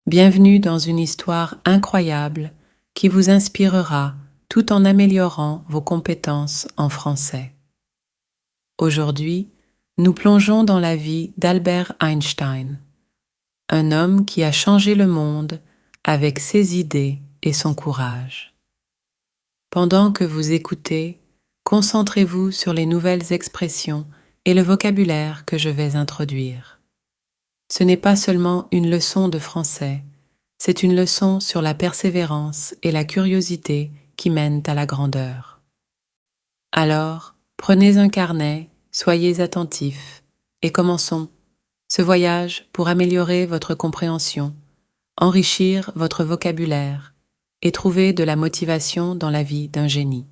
Bienvenue dans une histoire incroyable qui vous inspirera tout en améliorant vos compétences en français. Aujourd'hui, nous plongeons dans la vie d'Albert Einstein, un homme qui a changé le monde avec ses idées et son courage. Pendant que vous écoutez, concentrez-vous sur les nouvelles expressions et le vocabulaire que je vais introduire. Ce n'est pas seulement une leçon de français, c'est une leçon sur la persévérance et la curiosité qui mènent à la grandeur. Alors, prenez un carnet, soyez attentifs et commençons ce voyage pour améliorer votre compréhension, enrichir votre vocabulaire et trouver de la motivation dans la vie d'un génie.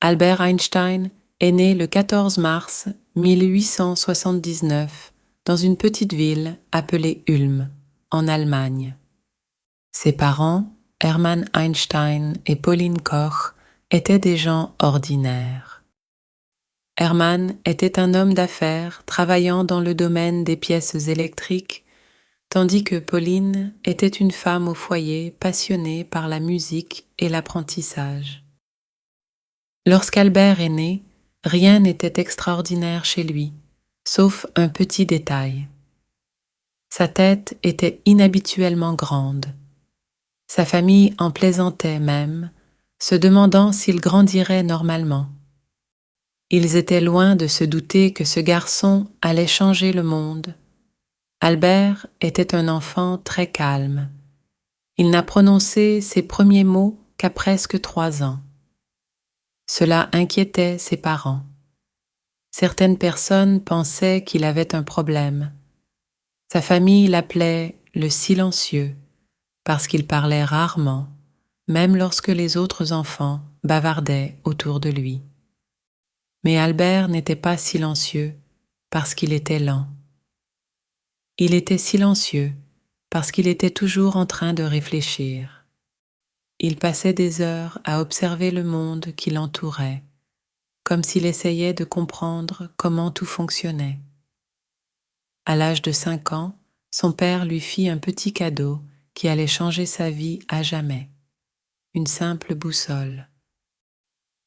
Albert Einstein est né le 14 mars 1879 dans une petite ville appelée Ulm, en Allemagne. Ses parents, Hermann Einstein et Pauline Koch, étaient des gens ordinaires. Hermann était un homme d'affaires travaillant dans le domaine des pièces électriques, tandis que Pauline était une femme au foyer passionnée par la musique et l'apprentissage. Lorsqu'Albert est né, rien n'était extraordinaire chez lui, sauf un petit détail. Sa tête était inhabituellement grande. Sa famille en plaisantait même, se demandant s'il grandirait normalement. Ils étaient loin de se douter que ce garçon allait changer le monde. Albert était un enfant très calme. Il n'a prononcé ses premiers mots qu'à presque 3 ans. Cela inquiétait ses parents. Certaines personnes pensaient qu'il avait un problème. Sa famille l'appelait le silencieux parce qu'il parlait rarement, même lorsque les autres enfants bavardaient autour de lui. Mais Albert n'était pas silencieux parce qu'il était lent. Il était silencieux parce qu'il était toujours en train de réfléchir. Il passait des heures à observer le monde qui l'entourait, comme s'il essayait de comprendre comment tout fonctionnait. À l'âge de 5 ans, son père lui fit un petit cadeau qui allait changer sa vie à jamais, une simple boussole.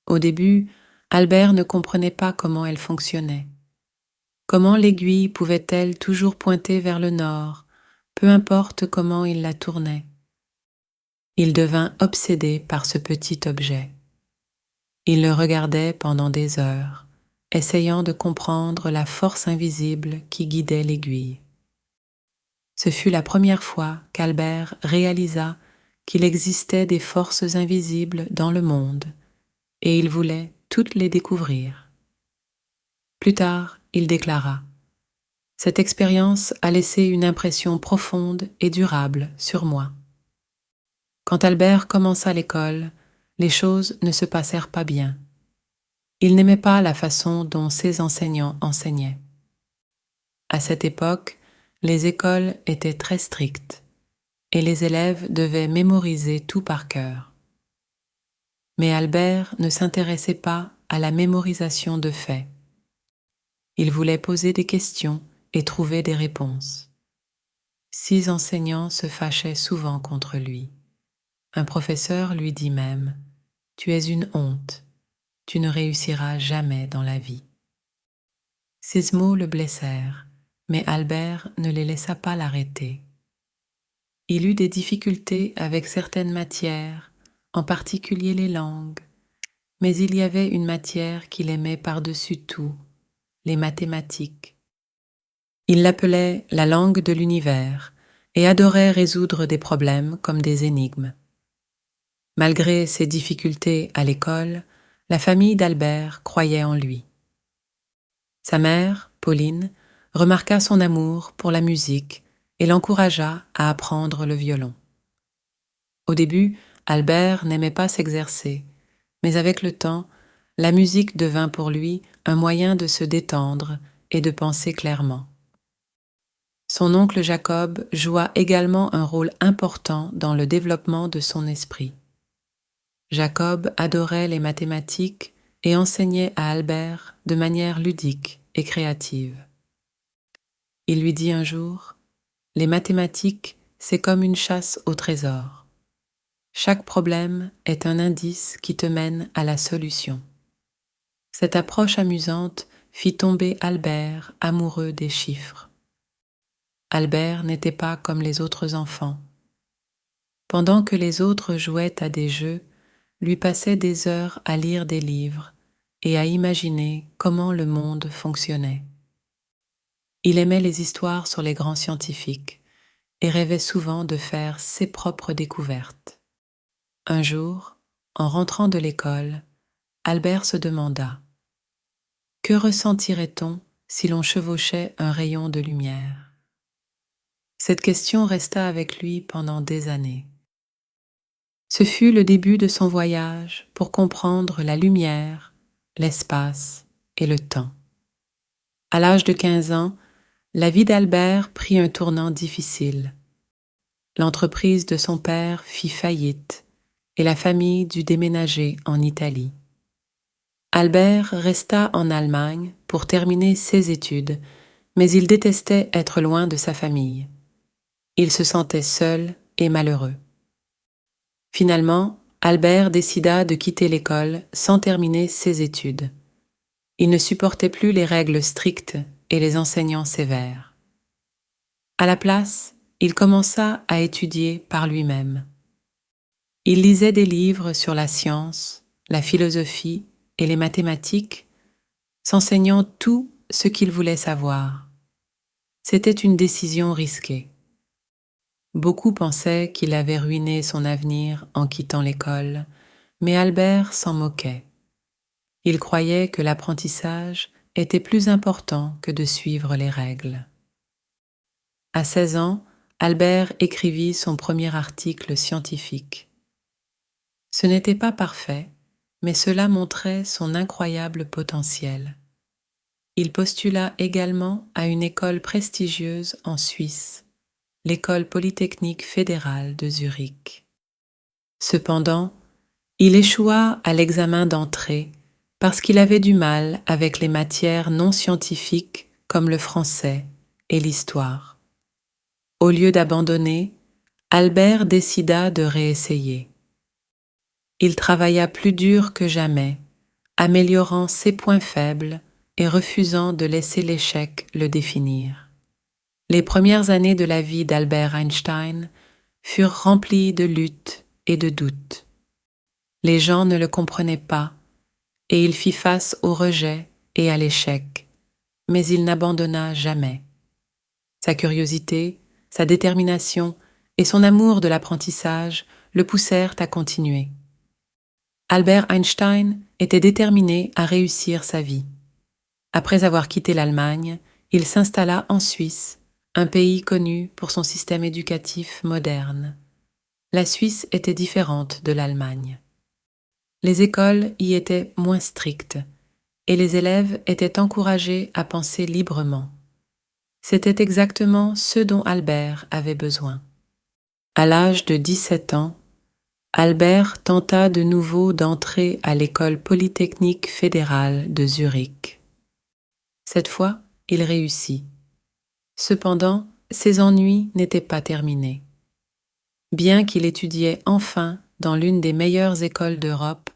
Au début, Albert ne comprenait pas comment elle fonctionnait. Comment l'aiguille pouvait-elle toujours pointer vers le nord, peu importe comment il la tournait? Il devint obsédé par ce petit objet. Il le regardait pendant des heures, essayant de comprendre la force invisible qui guidait l'aiguille. Ce fut la première fois qu'Albert réalisa qu'il existait des forces invisibles dans le monde, et il voulait toutes les découvrir. Plus tard, il déclara: « Cette expérience a laissé une impression profonde et durable sur moi. » Quand Albert commença l'école, les choses ne se passèrent pas bien. Il n'aimait pas la façon dont ses enseignants enseignaient. À cette époque, les écoles étaient très strictes et les élèves devaient mémoriser tout par cœur. Mais Albert ne s'intéressait pas à la mémorisation de faits. Il voulait poser des questions et trouver des réponses. 6 enseignants se fâchaient souvent contre lui. Un professeur lui dit même: « Tu es une honte, tu ne réussiras jamais dans la vie. » Ces mots le blessèrent, mais Albert ne les laissa pas l'arrêter. Il eut des difficultés avec certaines matières, en particulier les langues, mais il y avait une matière qu'il aimait par-dessus tout, les mathématiques. Il l'appelait la langue de l'univers et adorait résoudre des problèmes comme des énigmes. Malgré ses difficultés à l'école, la famille d'Albert croyait en lui. Sa mère, Pauline, remarqua son amour pour la musique et l'encouragea à apprendre le violon. Au début, Albert n'aimait pas s'exercer, mais avec le temps, la musique devint pour lui un moyen de se détendre et de penser clairement. Son oncle Jacob joua également un rôle important dans le développement de son esprit. Jacob adorait les mathématiques et enseignait à Albert de manière ludique et créative. Il lui dit un jour: « Les mathématiques, c'est comme une chasse au trésor. Chaque problème est un indice qui te mène à la solution. Cette approche amusante fit tomber Albert amoureux des chiffres. Albert n'était pas comme les autres enfants. Pendant que les autres jouaient à des jeux, lui passait des heures à lire des livres et à imaginer comment le monde fonctionnait. Il aimait les histoires sur les grands scientifiques et rêvait souvent de faire ses propres découvertes. Un jour, en rentrant de l'école, Albert se demanda: que ressentirait-on si l'on chevauchait un rayon de lumière? Cette question resta avec lui pendant des années. Ce fut le début de son voyage pour comprendre la lumière, l'espace et le temps. À l'âge de 15 ans, la vie d'Albert prit un tournant difficile. L'entreprise de son père fit faillite et la famille dut déménager en Italie. Albert resta en Allemagne pour terminer ses études, mais il détestait être loin de sa famille. Il se sentait seul et malheureux. Finalement, Albert décida de quitter l'école sans terminer ses études. Il ne supportait plus les règles strictes et les enseignants sévères. À la place, il commença à étudier par lui-même. Il lisait des livres sur la science, la philosophie et les mathématiques, s'enseignant tout ce qu'il voulait savoir. C'était une décision risquée. Beaucoup pensaient qu'il avait ruiné son avenir en quittant l'école, mais Albert s'en moquait. Il croyait que l'apprentissage était plus important que de suivre les règles. À 16 ans, Albert écrivit son premier article scientifique. Ce n'était pas parfait, mais cela montrait son incroyable potentiel. Il postula également à une école prestigieuse en Suisse, l'École polytechnique fédérale de Zurich. Cependant, il échoua à l'examen d'entrée parce qu'il avait du mal avec les matières non scientifiques comme le français et l'histoire. Au lieu d'abandonner, Albert décida de réessayer. Il travailla plus dur que jamais, améliorant ses points faibles et refusant de laisser l'échec le définir. Les premières années de la vie d'Albert Einstein furent remplies de luttes et de doutes. Les gens ne le comprenaient pas et il fit face au rejet et à l'échec, mais il n'abandonna jamais. Sa curiosité, sa détermination et son amour de l'apprentissage le poussèrent à continuer. Albert Einstein était déterminé à réussir sa vie. Après avoir quitté l'Allemagne, il s'installa en Suisse, un pays connu pour son système éducatif moderne. La Suisse était différente de l'Allemagne. Les écoles y étaient moins strictes et les élèves étaient encouragés à penser librement. C'était exactement ce dont Albert avait besoin. À l'âge de 17 ans, Albert tenta de nouveau d'entrer à l'École polytechnique fédérale de Zurich. Cette fois, il réussit. Cependant, ses ennuis n'étaient pas terminés. Bien qu'il étudiait enfin dans l'une des meilleures écoles d'Europe,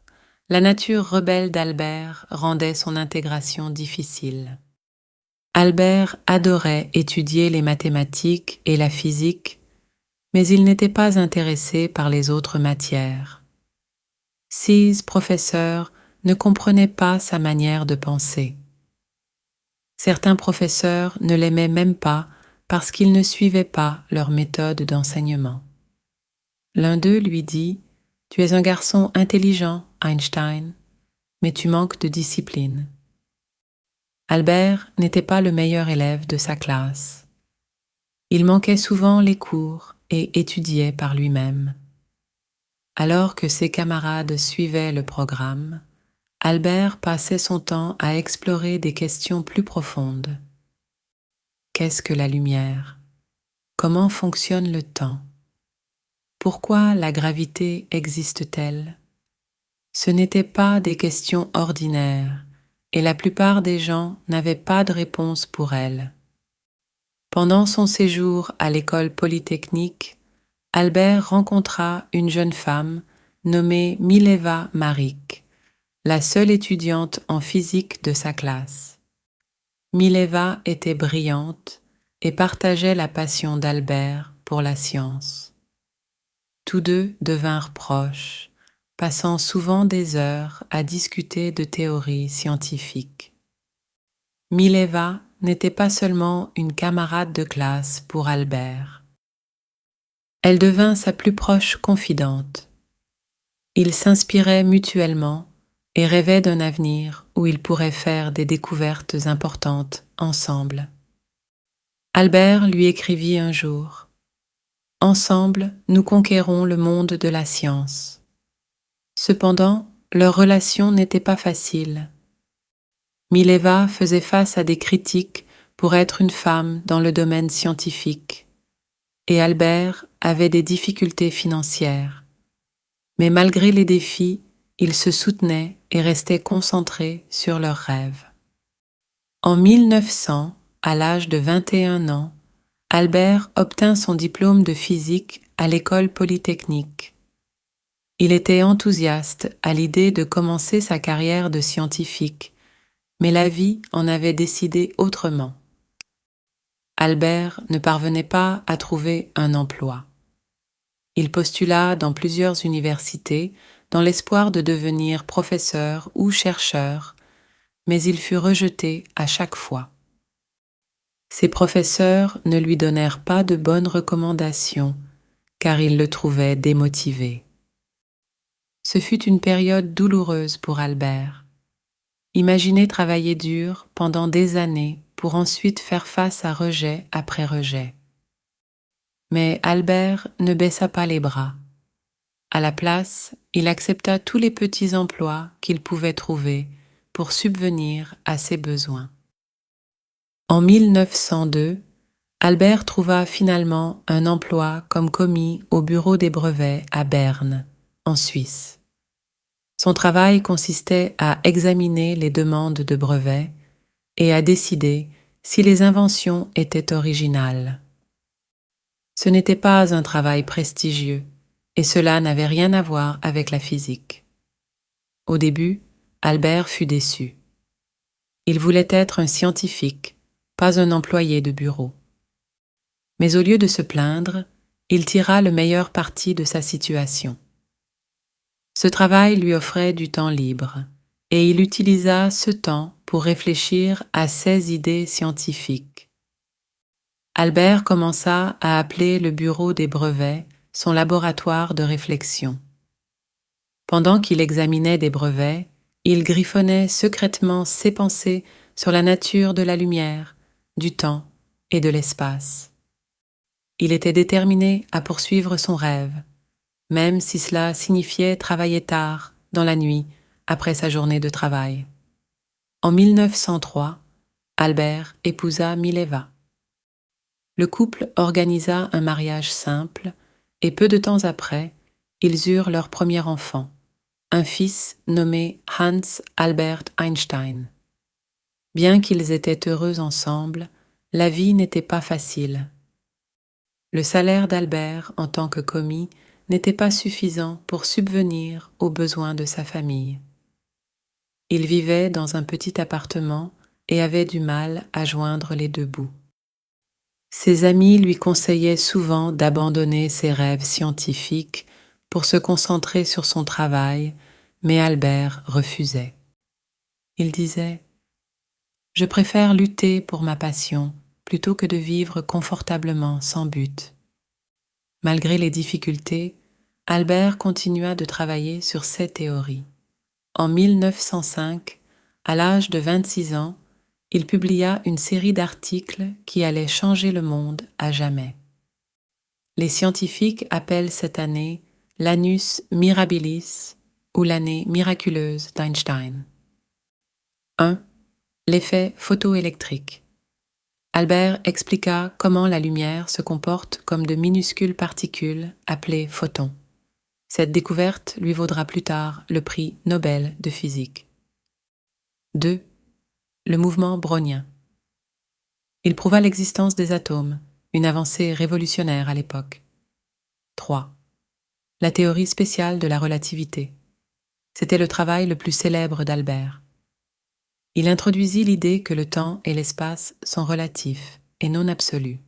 la nature rebelle d'Albert rendait son intégration difficile. Albert adorait étudier les mathématiques et la physique, mais il n'était pas intéressé par les autres matières. Ses professeurs ne comprenaient pas sa manière de penser. Certains professeurs ne l'aimaient même pas parce qu'il ne suivait pas leur méthode d'enseignement. L'un d'eux lui dit: « Tu es un garçon intelligent, Einstein, mais tu manques de discipline. » Albert n'était pas le meilleur élève de sa classe. Il manquait souvent les cours et étudiait par lui-même. Alors que ses camarades suivaient le programme, Albert passait son temps à explorer des questions plus profondes. Qu'est-ce que la lumière? Comment fonctionne le temps? Pourquoi la gravité existe-t-elle? Ce n'étaient pas des questions ordinaires, et la plupart des gens n'avaient pas de réponse pour elles. Pendant son séjour à l'école polytechnique, Albert rencontra une jeune femme nommée Mileva Maric, la seule étudiante en physique de sa classe. Mileva était brillante et partageait la passion d'Albert pour la science. Tous deux devinrent proches, passant souvent des heures à discuter de théories scientifiques. Mileva n'était pas seulement une camarade de classe pour Albert. Elle devint sa plus proche confidente. Ils s'inspiraient mutuellement et rêvaient d'un avenir où ils pourraient faire des découvertes importantes ensemble. Albert lui écrivit un jour : « Ensemble, nous conquérons le monde de la science. » Cependant, leur relation n'était pas facile. Mileva faisait face à des critiques pour être une femme dans le domaine scientifique, et Albert avait des difficultés financières. Mais malgré les défis, ils se soutenaient et restaient concentrés sur leurs rêves. En 1900, à l'âge de 21 ans, Albert obtint son diplôme de physique à l'école polytechnique. Il était enthousiaste à l'idée de commencer sa carrière de scientifique, mais la vie en avait décidé autrement. Albert ne parvenait pas à trouver un emploi. Il postula dans plusieurs universités dans l'espoir de devenir professeur ou chercheur, mais il fut rejeté à chaque fois. Ses professeurs ne lui donnèrent pas de bonnes recommandations, car ils le trouvaient démotivé. Ce fut une période douloureuse pour Albert. Imaginez travailler dur pendant des années pour ensuite faire face à rejet après rejet. Mais Albert ne baissa pas les bras. À la place, il accepta tous les petits emplois qu'il pouvait trouver pour subvenir à ses besoins. En 1902, Albert trouva finalement un emploi comme commis au bureau des brevets à Berne, en Suisse. Son travail consistait à examiner les demandes de brevets et à décider si les inventions étaient originales. Ce n'était pas un travail prestigieux, et cela n'avait rien à voir avec la physique. Au début, Albert fut déçu. Il voulait être un scientifique, pas un employé de bureau. Mais au lieu de se plaindre, il tira le meilleur parti de sa situation. Ce travail lui offrait du temps libre, et il utilisa ce temps pour réfléchir à ses idées scientifiques. Albert commença à appeler le bureau des brevets son laboratoire de réflexion. Pendant qu'il examinait des brevets, il griffonnait secrètement ses pensées sur la nature de la lumière, du temps et de l'espace. Il était déterminé à poursuivre son rêve, même si cela signifiait travailler tard, dans la nuit, après sa journée de travail. En 1903, Albert épousa Mileva. Le couple organisa un mariage simple et peu de temps après, ils eurent leur premier enfant, un fils nommé Hans Albert Einstein. Bien qu'ils étaient heureux ensemble, la vie n'était pas facile. Le salaire d'Albert en tant que commis n'était pas suffisant pour subvenir aux besoins de sa famille. Il vivait dans un petit appartement et avait du mal à joindre les deux bouts. Ses amis lui conseillaient souvent d'abandonner ses rêves scientifiques pour se concentrer sur son travail, mais Albert refusait. Il disait : « Je préfère lutter pour ma passion plutôt que de vivre confortablement sans but. » Malgré les difficultés, Albert continua de travailler sur ses théories. En 1905, à l'âge de 26 ans, il publia une série d'articles qui allaient changer le monde à jamais. Les scientifiques appellent cette année l'annus mirabilis ou l'année miraculeuse d'Einstein. 1. L'effet photoélectrique. Albert expliqua comment la lumière se comporte comme de minuscules particules appelées photons. Cette découverte lui vaudra plus tard le prix Nobel de physique. 2. Le mouvement brownien. Il prouva l'existence des atomes, une avancée révolutionnaire à l'époque. 3. La théorie spéciale de la relativité. C'était le travail le plus célèbre d'Albert. Il introduisit l'idée que le temps et l'espace sont relatifs et non absolus.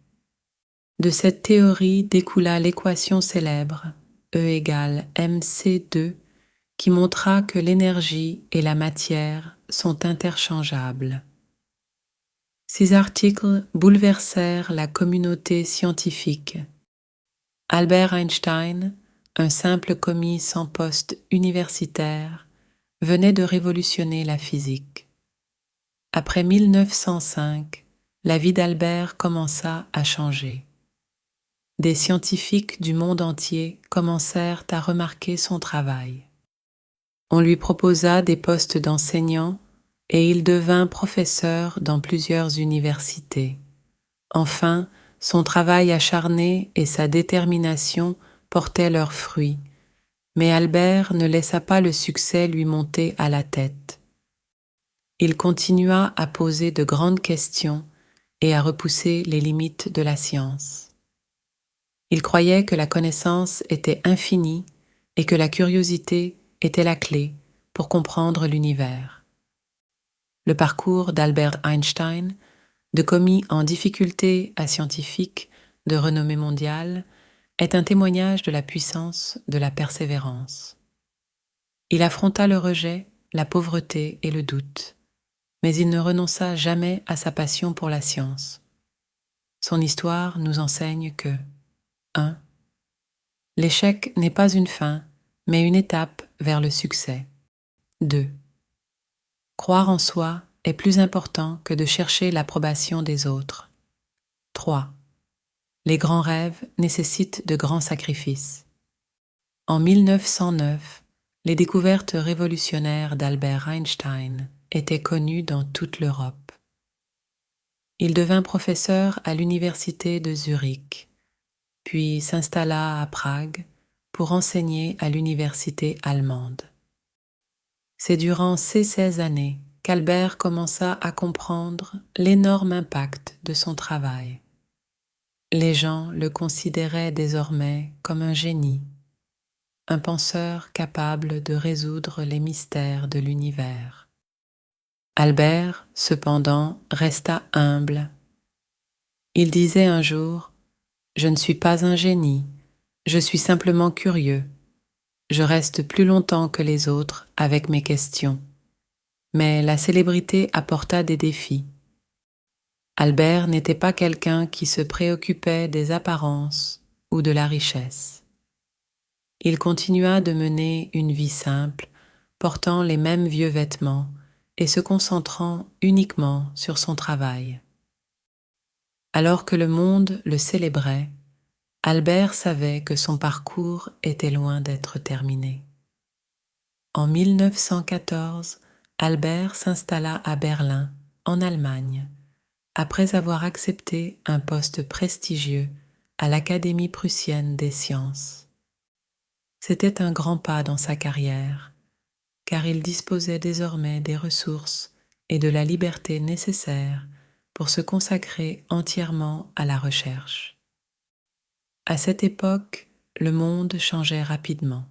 De cette théorie découla l'équation célèbre E égale mc2 qui montra que l'énergie et la matière sont interchangeables. Ces articles bouleversèrent la communauté scientifique. Albert Einstein, un simple commis sans poste universitaire, venait de révolutionner la physique. Après 1905, la vie d'Albert commença à changer. Des scientifiques du monde entier commencèrent à remarquer son travail. On lui proposa des postes d'enseignant et il devint professeur dans plusieurs universités. Enfin, son travail acharné et sa détermination portaient leurs fruits, mais Albert ne laissa pas le succès lui monter à la tête. Il continua à poser de grandes questions et à repousser les limites de la science. Il croyait que la connaissance était infinie et que la curiosité était la clé pour comprendre l'univers. Le parcours d'Albert Einstein, de commis en difficulté à scientifique de renommée mondiale, est un témoignage de la puissance de la persévérance. Il affronta le rejet, la pauvreté et le doute, mais il ne renonça jamais à sa passion pour la science. Son histoire nous enseigne que 1. L'échec n'est pas une fin, mais une étape vers le succès. 2. Croire en soi est plus important que de chercher l'approbation des autres. 3. Les grands rêves nécessitent de grands sacrifices. En 1909, les découvertes révolutionnaires d'Albert Einstein étaient connues dans toute l'Europe. Il devint professeur à l'université de Zurich, puis s'installa à Prague pour enseigner à l'université allemande. C'est durant ces 16 années qu'Albert commença à comprendre l'énorme impact de son travail. Les gens le considéraient désormais comme un génie, un penseur capable de résoudre les mystères de l'univers. Albert, cependant, resta humble. Il disait un jour « Je ne suis pas un génie, je suis simplement curieux. Je reste plus longtemps que les autres avec mes questions. » Mais la célébrité apporta des défis. Albert n'était pas quelqu'un qui se préoccupait des apparences ou de la richesse. Il continua de mener une vie simple, portant les mêmes vieux vêtements et se concentrant uniquement sur son travail. Alors que le monde le célébrait, Albert savait que son parcours était loin d'être terminé. En 1914, Albert s'installa à Berlin, en Allemagne, après avoir accepté un poste prestigieux à l'Académie prussienne des sciences. C'était un grand pas dans sa carrière, car il disposait désormais des ressources et de la liberté nécessaires pour se consacrer entièrement à la recherche. À cette époque, le monde changeait rapidement.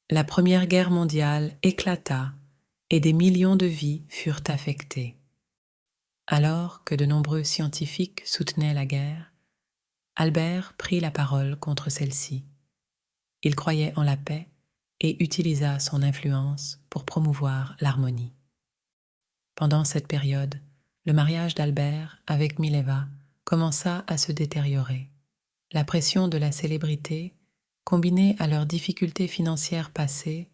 La Première Guerre mondiale éclata et des millions de vies furent affectées. Alors que de nombreux scientifiques soutenaient la guerre, Albert prit la parole contre celle-ci. Il croyait en la paix et utilisa son influence pour promouvoir l'harmonie. Pendant cette période, le mariage d'Albert avec Mileva commença à se détériorer. La pression de la célébrité, combinée à leurs difficultés financières passées,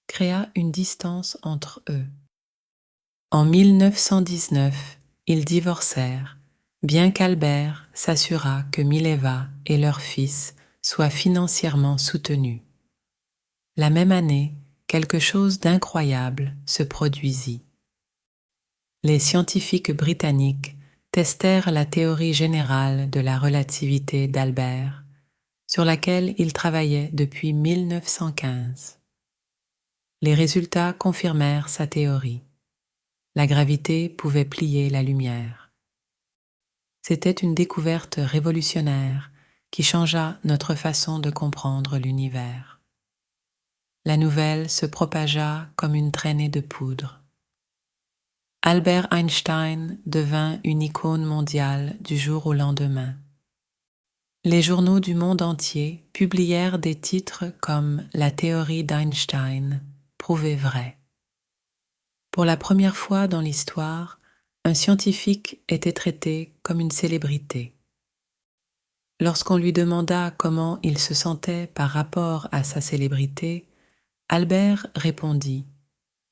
créa une distance entre eux. En 1919, ils divorcèrent, bien qu'Albert s'assura que Mileva et leur fils soient financièrement soutenus. La même année, quelque chose d'incroyable se produisit. Les scientifiques britanniques testèrent la théorie générale de la relativité d'Albert, sur laquelle ils travaillaient depuis 1915. Les résultats confirmèrent sa théorie. La gravité pouvait plier la lumière. C'était une découverte révolutionnaire qui changea notre façon de comprendre l'univers. La nouvelle se propagea comme une traînée de poudre. Albert Einstein devint une icône mondiale du jour au lendemain. Les journaux du monde entier publièrent des titres comme « La théorie d'Einstein, prouvée vraie ». Pour la première fois dans l'histoire, un scientifique était traité comme une célébrité. Lorsqu'on lui demanda comment il se sentait par rapport à sa célébrité, Albert répondit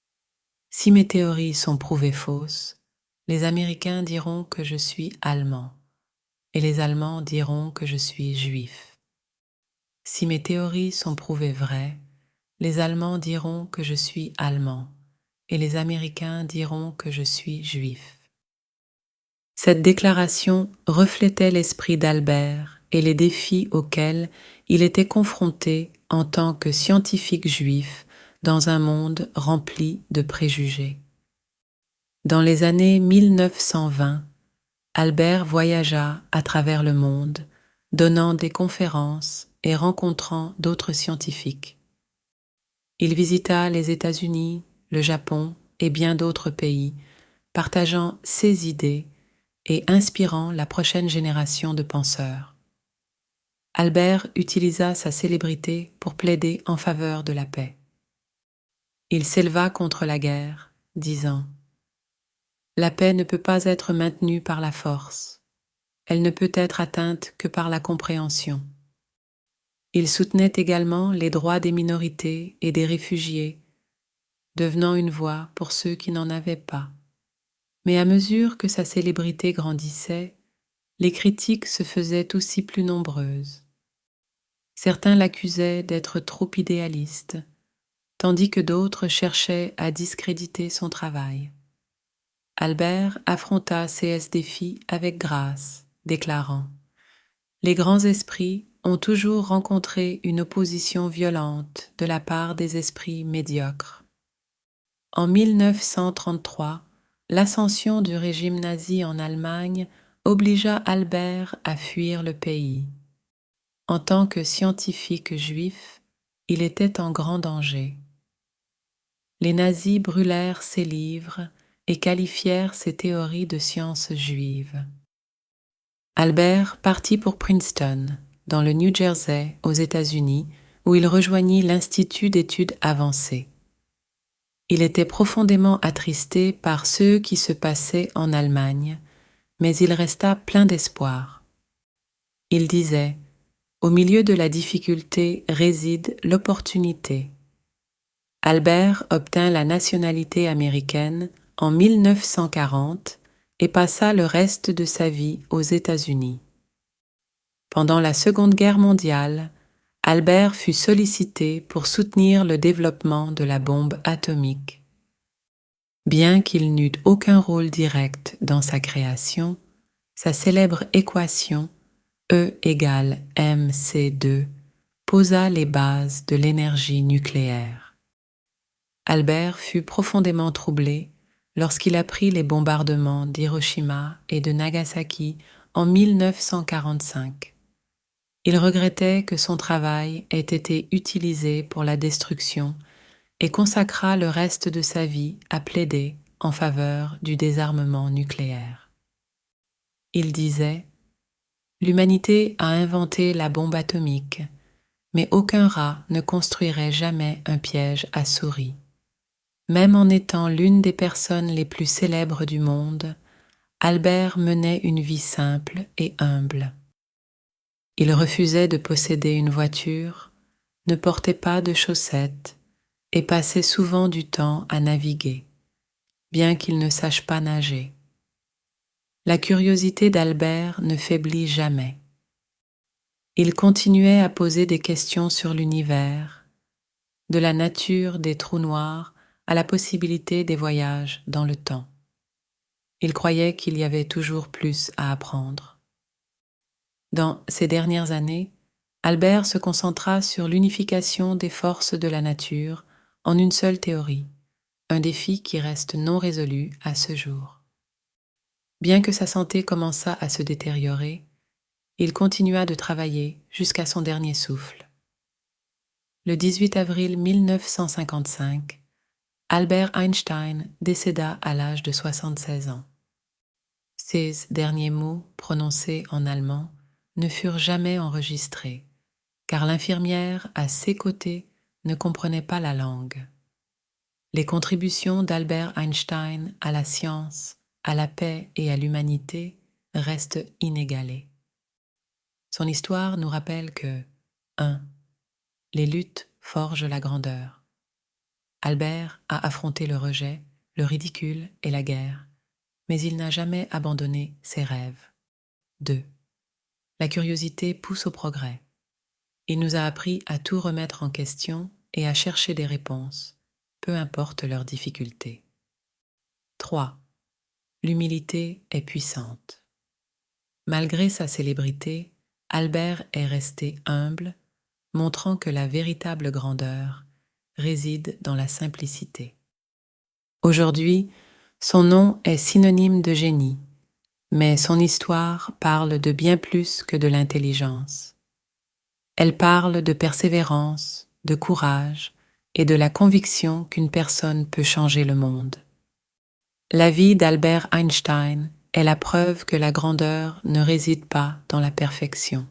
« Si mes théories sont prouvées fausses, les Américains diront que je suis allemand, et les Allemands diront que je suis juif. Si mes théories sont prouvées vraies, les Allemands diront que je suis allemand, et les Américains diront que je suis juif. » Cette déclaration reflétait l'esprit d'Albert et les défis auxquels il était confronté en tant que scientifique juif dans un monde rempli de préjugés. Dans les années 1920, Albert voyagea à travers le monde, donnant des conférences et rencontrant d'autres scientifiques. Il visita les États-Unis, le Japon et bien d'autres pays, partageant ses idées et inspirant la prochaine génération de penseurs. Albert utilisa sa célébrité pour plaider en faveur de la paix. Il s'éleva contre la guerre, disant « La paix ne peut pas être maintenue par la force. Elle ne peut être atteinte que par la compréhension. » Il soutenait également les droits des minorités et des réfugiés, devenant une voix pour ceux qui n'en avaient pas. Mais à mesure que sa célébrité grandissait, les critiques se faisaient aussi plus nombreuses. Certains l'accusaient d'être trop idéaliste, tandis que d'autres cherchaient à discréditer son travail. Albert affronta ces défis avec grâce, déclarant « Les grands esprits ont toujours rencontré une opposition violente de la part des esprits médiocres. » En 1933, l'ascension du régime nazi en Allemagne obligea Albert à fuir le pays. En tant que scientifique juif, il était en grand danger. Les nazis brûlèrent ses livres et qualifièrent ses théories de sciences juives. Albert partit pour Princeton, dans le New Jersey, aux États-Unis, où il rejoignit l'Institut d'études avancées. Il était profondément attristé par ce qui se passait en Allemagne, mais il resta plein d'espoir. Il disait « Au milieu de la difficulté réside l'opportunité. » Albert obtint la nationalité américaine en 1940 et passa le reste de sa vie aux États-Unis. Pendant la Seconde Guerre mondiale, Albert fut sollicité pour soutenir le développement de la bombe atomique. Bien qu'il n'eût aucun rôle direct dans sa création, sa célèbre équation E égale mc2 posa les bases de l'énergie nucléaire. Albert fut profondément troublé lorsqu'il apprit les bombardements d'Hiroshima et de Nagasaki en 1945. Il regrettait que son travail ait été utilisé pour la destruction et consacra le reste de sa vie à plaider en faveur du désarmement nucléaire. Il disait « L'humanité a inventé la bombe atomique, mais aucun rat ne construirait jamais un piège à souris. Même en étant l'une des personnes les plus célèbres du monde, Albert menait une vie simple et humble. Il refusait de posséder une voiture, ne portait pas de chaussettes et passait souvent du temps à naviguer, bien qu'il ne sache pas nager. La curiosité d'Albert ne faiblit jamais. Il continuait à poser des questions sur l'univers, de la nature des trous noirs à la possibilité des voyages dans le temps. Il croyait qu'il y avait toujours plus à apprendre. Dans ces dernières années, Albert se concentra sur l'unification des forces de la nature en une seule théorie, un défi qui reste non résolu à ce jour. Bien que sa santé commençât à se détériorer, il continua de travailler jusqu'à son dernier souffle. Le 18 avril 1955, Albert Einstein décéda à l'âge de 76 ans. Ses derniers mots, prononcés en allemand, ne furent jamais enregistrés, car l'infirmière à ses côtés ne comprenait pas la langue. Les contributions d'Albert Einstein à la science, à la paix et à l'humanité restent inégalées. Son histoire nous rappelle que 1. Les luttes forgent la grandeur. Albert a affronté le rejet, le ridicule et la guerre, mais il n'a jamais abandonné ses rêves. 2. La curiosité pousse au progrès. Il nous a appris à tout remettre en question et à chercher des réponses, peu importe leurs difficultés. 3. L'humilité est puissante. Malgré sa célébrité, Albert est resté humble, montrant que la véritable grandeur réside dans la simplicité. Aujourd'hui, son nom est synonyme de génie, mais son histoire parle de bien plus que de l'intelligence. Elle parle de persévérance, de courage et de la conviction qu'une personne peut changer le monde. La vie d'Albert Einstein est la preuve que la grandeur ne réside pas dans la perfection.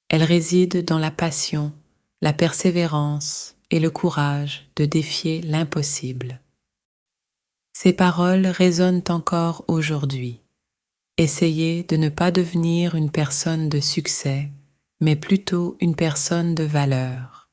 Elle réside dans la passion, la persévérance et le courage de défier l'impossible. Ces paroles résonnent encore aujourd'hui. Essayez de ne pas devenir une personne de succès, mais plutôt une personne de valeur.